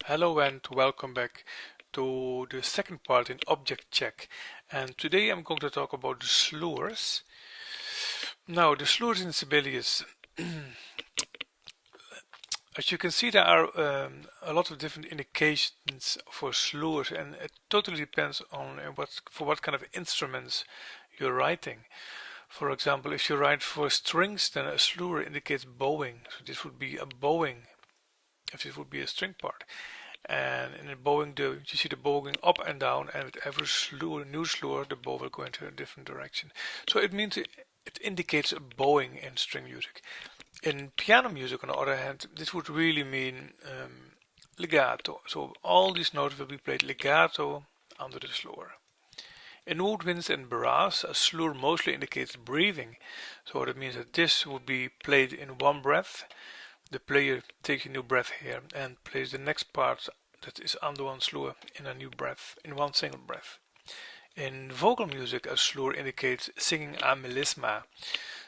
Hello and welcome back to the second part in object check, and today I'm going to talk about the slurs. Now the slurs in Sibelius, as you can see, there are a lot of different indications for slurs, and it totally depends on what kind of instruments you're writing. For example, if you write for strings, then a slur indicates bowing, so this would be a bowing if this would be a string part. And in the bowing, you see the bowing up and down, and with every new slur, the bow will go into a different direction. So it means it indicates a bowing in string music. In piano music, on the other hand, this would really mean legato. So all these notes will be played legato under the slur. In woodwinds and brass, a slur mostly indicates breathing. So that means that this would be played in one breath. The player takes a new breath here and plays the next part that is under one slur in a new breath, in one single breath. In vocal music, a slur indicates singing a melisma.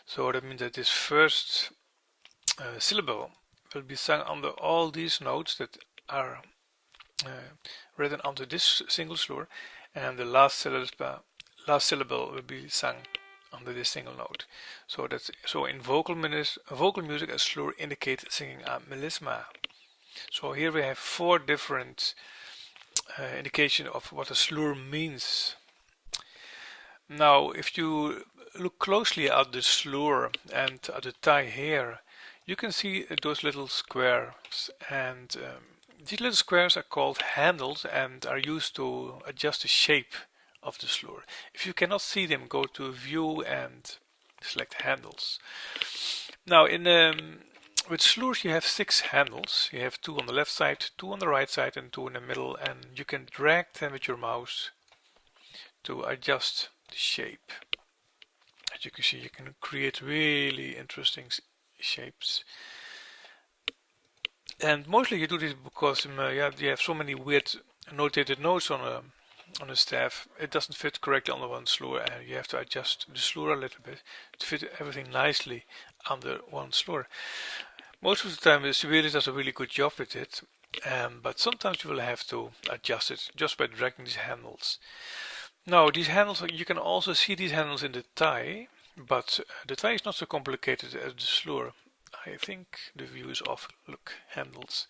So that means that this first syllable will be sung under all these notes that are written under this single slur, and the last syllable will be sung under this single note. So in vocal music, a slur indicates singing a melisma. So here we have four different indications of what a slur means. Now, if you look closely at the slur and at the tie here, you can see those little squares, and these little squares are called handles and are used to adjust the shape of the slur. If you cannot see them, go to View and select Handles. Now, with slurs you have 6 handles. You have 2 on the left side, 2 on the right side, and 2 in the middle, and you can drag them with your mouse to adjust the shape. As you can see, you can create really interesting shapes. And mostly you do this because you have so many weird notated notes on a staff. It doesn't fit correctly under one slur, and you have to adjust the slur a little bit to fit everything nicely under one slur. Most of the time the Sibelius does a really good job with it, but sometimes you will have to adjust it just by dragging these handles. Now these handles, you can also see these handles in the tie, but the tie is not so complicated as the slur. I think the view is off. Look, handles.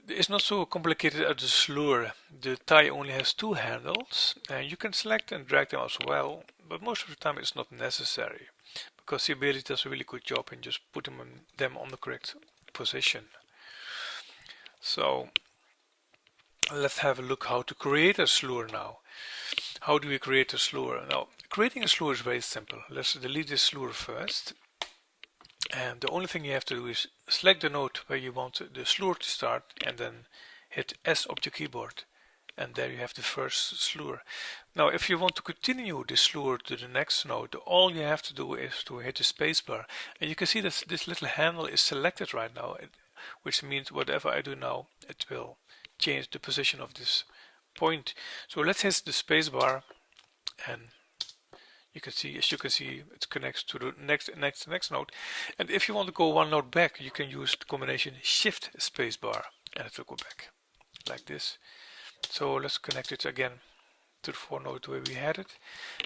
It's not so complicated as the slur. The tie only has 2 handles, and you can select and drag them as well, but most of the time it's not necessary because Sibelius does a really good job in just putting them on the correct position. So let's have a look how to create a slur now. How do we create a slur? Now, creating a slur is very simple. Let's delete this slur first. And the only thing you have to do is select the note where you want the slur to start, and then hit S of your keyboard, and there you have the first slur. Now if you want to continue the slur to the next note, all you have to do is to hit the spacebar, and you can see that this little handle is selected right now, which means whatever I do now, it will change the position of this point. So let's hit the spacebar, and as you can see, it connects to the next note. And if you want to go one note back, you can use the combination Shift spacebar, and it will go back like this. So let's connect it again to the 4 note where we had it.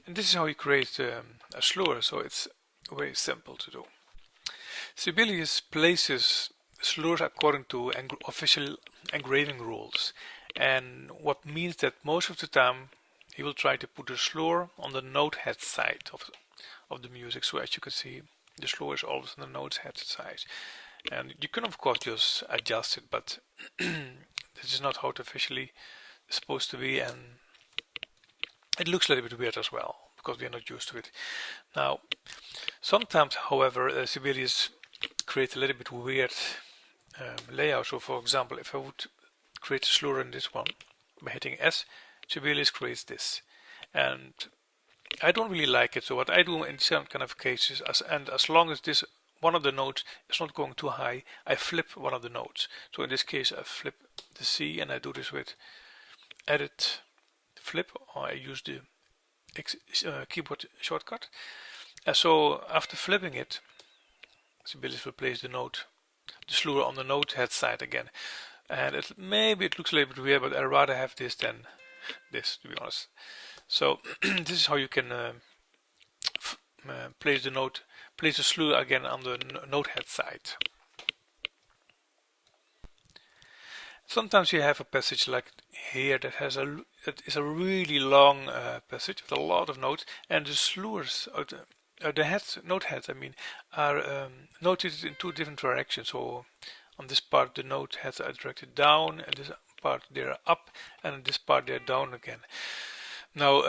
And this is how you create a slur. So it's very simple to do. Sibelius places slurs according to official engraving rules, and what means that most of the time he will try to put the slur on the note head side of the music. So as you can see, the slur is always on the note head side. And you can of course just adjust it, but this is not how it officially is supposed to be, and it looks a little bit weird as well because we are not used to it. Now, sometimes, however, Sibelius creates a little bit weird layout. So for example, if I would create a slur in this one by hitting S, Sibelius creates this, and I don't really like it. So what I do in some kind of cases, as long as this one of the notes is not going too high, I flip one of the notes. So in this case I flip the C, and I do this with Edit Flip, or I use the keyboard shortcut. And so after flipping it, Sibelius will place the slur on the note head side again. and maybe it looks a little bit weird, but I'd rather have this than this, to be honest. So this is how you can place the slur again on the note head side. Sometimes you have a passage like here that is a really long passage with a lot of notes, and the slurs, note heads, I mean, are notated in two different directions. So on this part the note heads are directed down, and this part they are up, and in this part they are down again. Now,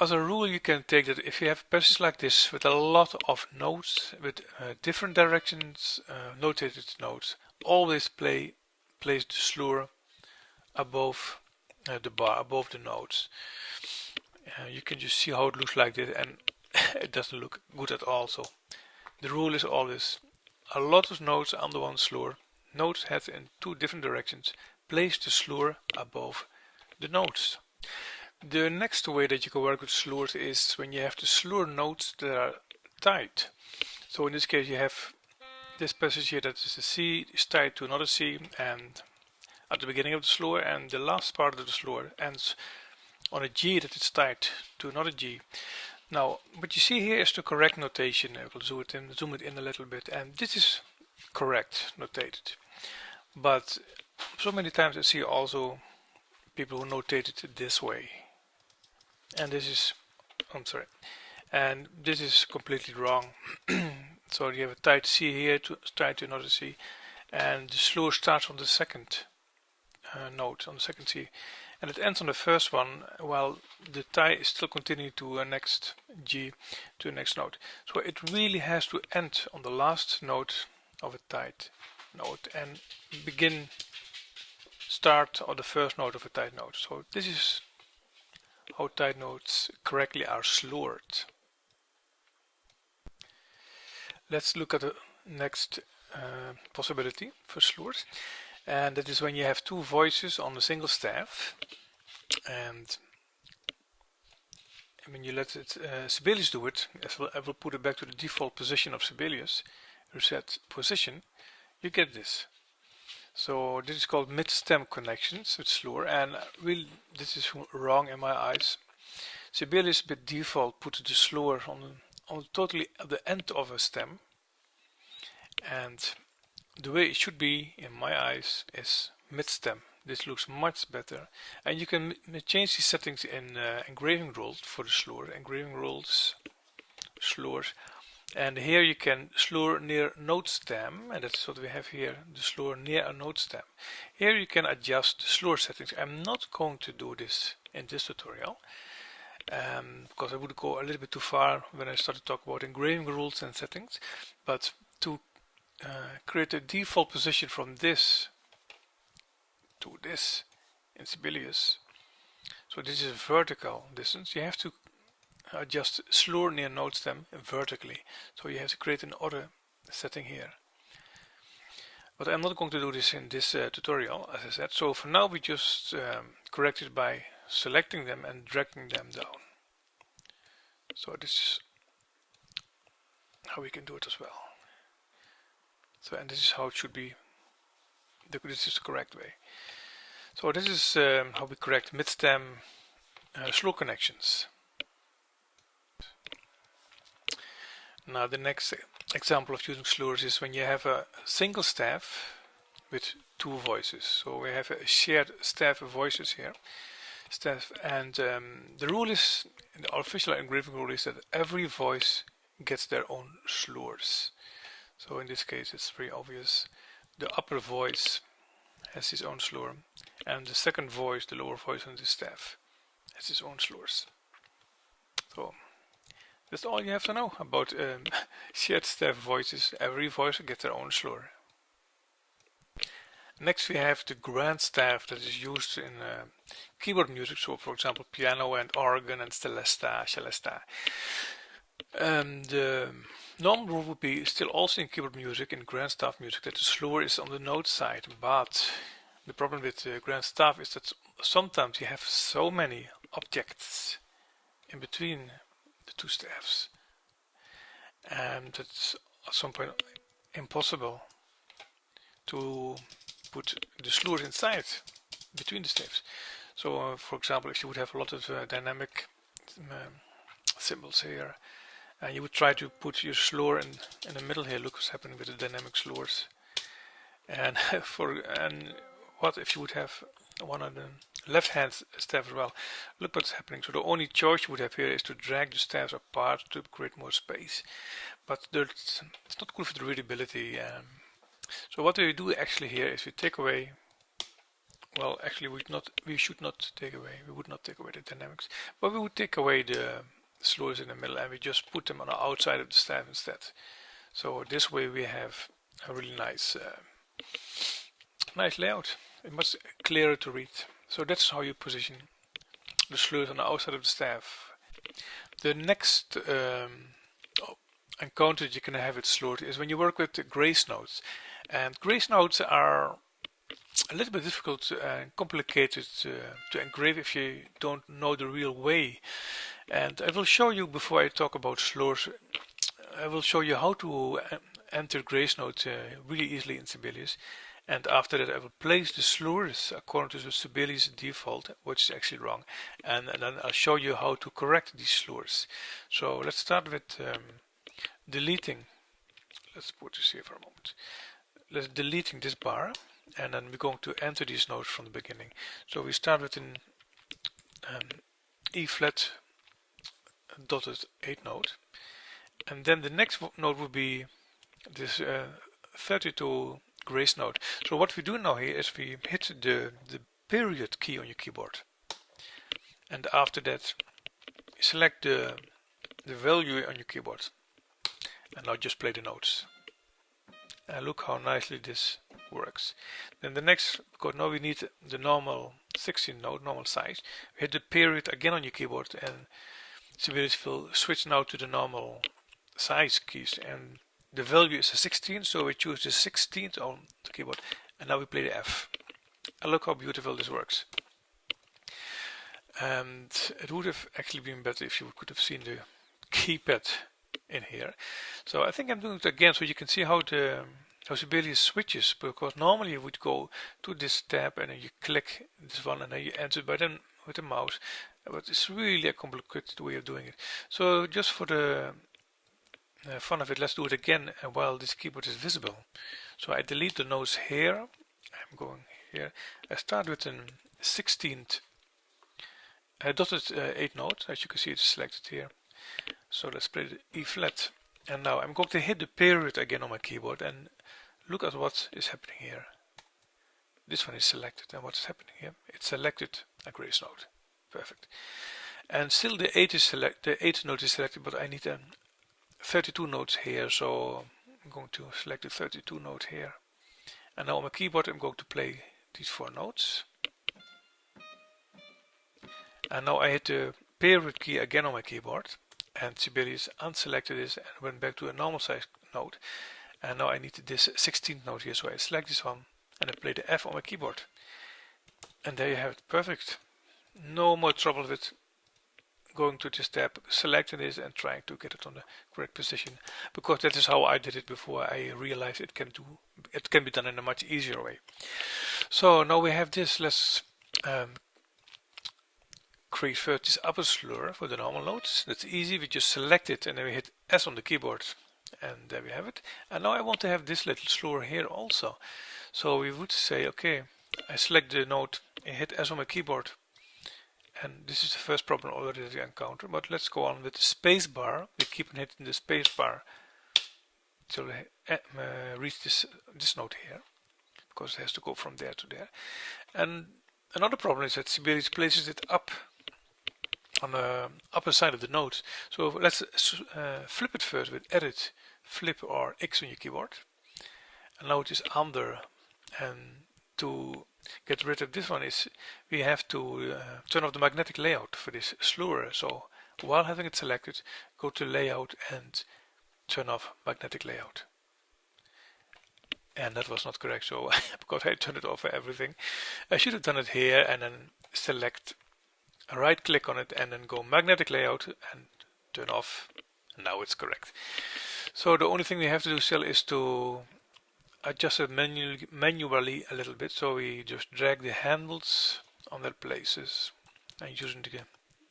as a rule, you can take that if you have a passage like this with a lot of notes with different directions, notated notes, always place the slur above the bar, above the notes. You can just see how it looks like this, and it doesn't look good at all. So the rule is always a lot of notes under one slur, notes heads in two different directions, place the slur above the notes. The next way that you can work with slurs is when you have the slur notes that are tied. So in this case you have this passage here that is a C is tied to another C, and at the beginning of the slur, and the last part of the slur ends on a G that is tied to another G. Now what you see here is the correct notation. I will zoom it in a little bit, and this is correct notated. But so many times I see also people who notate it this way, and this is, I'm sorry, and this is completely wrong. So you have a tied C here tied to another C, and the slur starts on the second note, on the second C, and it ends on the first one, while the tie is still continuing to a next G, to the next note. So it really has to end on the last note of a tied note and start on the first note of a tied note. So this is how tied notes correctly are slurred. Let's look at the next possibility for slurs, and that is when you have two voices on a single staff, and when you let it Sibelius do it, I will put it back to the default position of Sibelius, reset position, you get this. So this is called mid-stem connections with slur, and really this is wrong in my eyes. Sibelius by default put the slur on totally at the end of a stem, and the way it should be in my eyes is mid-stem. This looks much better, and you can change the settings in engraving rules for the slur, engraving rules, slurs, and here you can slur near note stem, and that's what we have here, the slur near a note stem. Here you can adjust the slur settings. I'm not going to do this in this tutorial, because I would go a little bit too far when I start to talk about engraving rules and settings, but to create a default position from this to this in Sibelius, so this is vertical distance, you have to adjust slur near note stem vertically, so you have to create another setting here. But I'm not going to do this in this tutorial, as I said, so for now we just correct it by selecting them and dragging them down. So this is how we can do it as well. So, and this is how it should be. This is the correct way. So this is how we correct mid-stem slur connections. Now the next example of using slurs is when you have a single staff with two voices. So we have a shared staff of voices here. And the rule is, the official engraving rule is that every voice gets their own slurs. So in this case it's very obvious. The upper voice has its own slur, and the second voice, the lower voice on the staff, has its own slurs. So that's all you have to know about shared staff voices. Every voice gets their own slur. Next we have the grand staff that is used in keyboard music, so for example piano and organ and celesta. The normal rule would be still also in keyboard music, in grand staff music, that the slur is on the note side, but the problem with grand staff is that sometimes you have so many objects in between the two staffs, and it's at some point impossible to put the slurs inside between the staves. So for example, if you would have a lot of dynamic symbols here, and you would try to put your slur in the middle here, look what's happening with the dynamic slurs. And what if you would have one on the left hand staff as well? Look what's happening. So the only choice you would have here is to drag the staffs apart to create more space, but it's not good for the readability. So what we do actually here is we take away, well actually we would not take away the dynamics, but we would take away the slurs in the middle and we just put them on the outside of the staff instead. So this way we have a really nice layout. It's much clearer to read. So that's how you position the slurs on the outside of the staff. The next encounter that you can have with slurs is when you work with the grace notes. And grace notes are a little bit difficult and complicated to engrave if you don't know the real way. And I will show you, before I talk about slurs, I will show you how to enter grace notes really easily in Sibelius. And after that I will place the slurs according to the Sibelius default, which is actually wrong. And then I'll show you how to correct these slurs. So let's start with deleting. Let's put this here for a moment. Let's deleting this bar, and then we're going to enter these notes from the beginning. So we start with an E flat dotted 8 note, and then the next note would be this 32 grace note. So what we do now here is we hit the period key on your keyboard, and after that select the value on your keyboard, and now just play the notes. And look how nicely this works. Then the next, because now we need the normal 16 note, normal size, we hit the period again on your keyboard, and Sibelius will switch now to the normal size keys, and the value is a 16, so we choose the 16th on the keyboard, and now we play the F. And look how beautiful this works. And it would have actually been better if you could have seen the keypad in here. So I think I'm doing it again so you can see how Sibelius switches, because normally you would go to this tab and then you click this one and then you enter by then with the mouse, but it's really a complicated way of doing it. So just for the fun of it, let's do it again while this keyboard is visible. So I delete the notes here. I'm going here. I start with a 16th dotted 8 note. As you can see, it's selected here. So let's play the E flat, and now I'm going to hit the period again on my keyboard, and look at what is happening here. This one is selected, and what's happening here? It's selected a grace note. Perfect. And still the 8th note is selected, but I need 32 notes here, so I'm going to select the 32 note here. And now on my keyboard I'm going to play these 4 notes. And now I hit the period key again on my keyboard, and Sibelius unselected this and went back to a normal size note. And now I need this 16th note here, so I select this one and I play the F on my keyboard. And there you have it, perfect. No more trouble with going to this tab, selecting this and trying to get it on the correct position, because that is how I did it before I realized it can be done in a much easier way. So now we have this. Let's create first this upper slur for the normal notes. That's easy. We just select it and then we hit S on the keyboard, and there we have it. And now I want to have this little slur here also. So we would say, okay, I select the note and hit S on my keyboard, and this is the first problem already that we encounter. But let's go on with the space bar. We keep on hitting the space bar till we reach this note here, because it has to go from there to there. And another problem is that Sibelius places it up on the upper side of the note. So let's flip it first with Edit, Flip or X on your keyboard. And now it is under. And to get rid of this one is we have to turn off the magnetic layout for this slur. So while having it selected, go to Layout and turn off magnetic layout. And that was not correct, so because I turned it off for everything. I should have done it here and then select, right click on it and then go magnetic layout and turn off. Now it's correct. So the only thing we have to do still is to adjust it manually a little bit. So we just drag the handles on their places and using the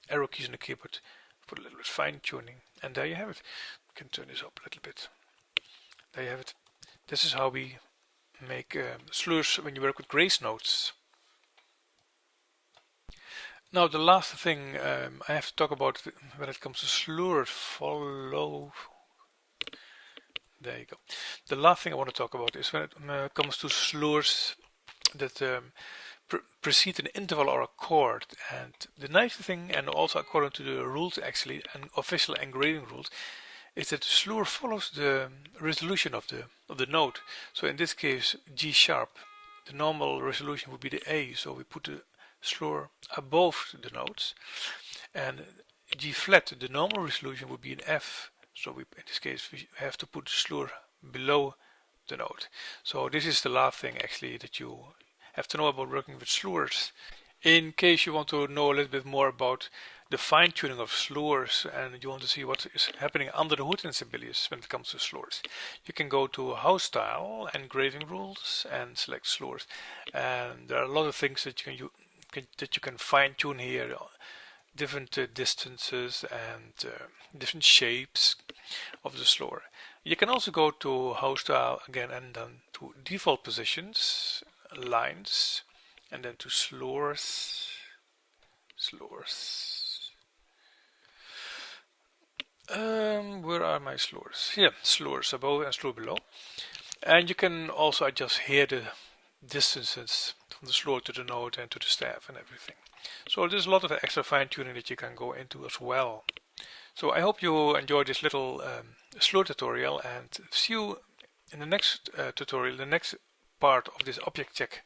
arrow keys on the keyboard for a little bit fine tuning. And there you have it. We can turn this up a little bit. There you have it. This is how we make slurs when you work with grace notes. Now the last thing I have to talk about when it comes to slurs, there you go. The last thing I want to talk about is when it comes to slurs that precede an interval or a chord. And the nice thing, and also according to the rules actually, and official engraving rules, is that the slur follows the resolution of the note. So in this case, G sharp, the normal resolution would be the A, so we put the slur above the notes, and G flat, the normal resolution would be an F, so in this case we have to put the slur below the note. So this is the last thing actually that you have to know about working with slurs. In case you want to know a little bit more about the fine-tuning of slurs and you want to see what is happening under the hood in Sibelius when it comes to slurs, you can go to House Style, Engraving Rules, and select slurs. And there are a lot of things that you can fine-tune here, different distances and different shapes of the slur. You can also go to House Style again and then to Default Positions, Lines, and then to slurs. Where are my slurs? Here, slurs above and slur below. And you can also adjust here the distances from the slur to the note and to the staff and everything. So there's a lot of extra fine-tuning that you can go into as well. So I hope you enjoyed this little slur tutorial, and see you in the next tutorial, the next part of this object check.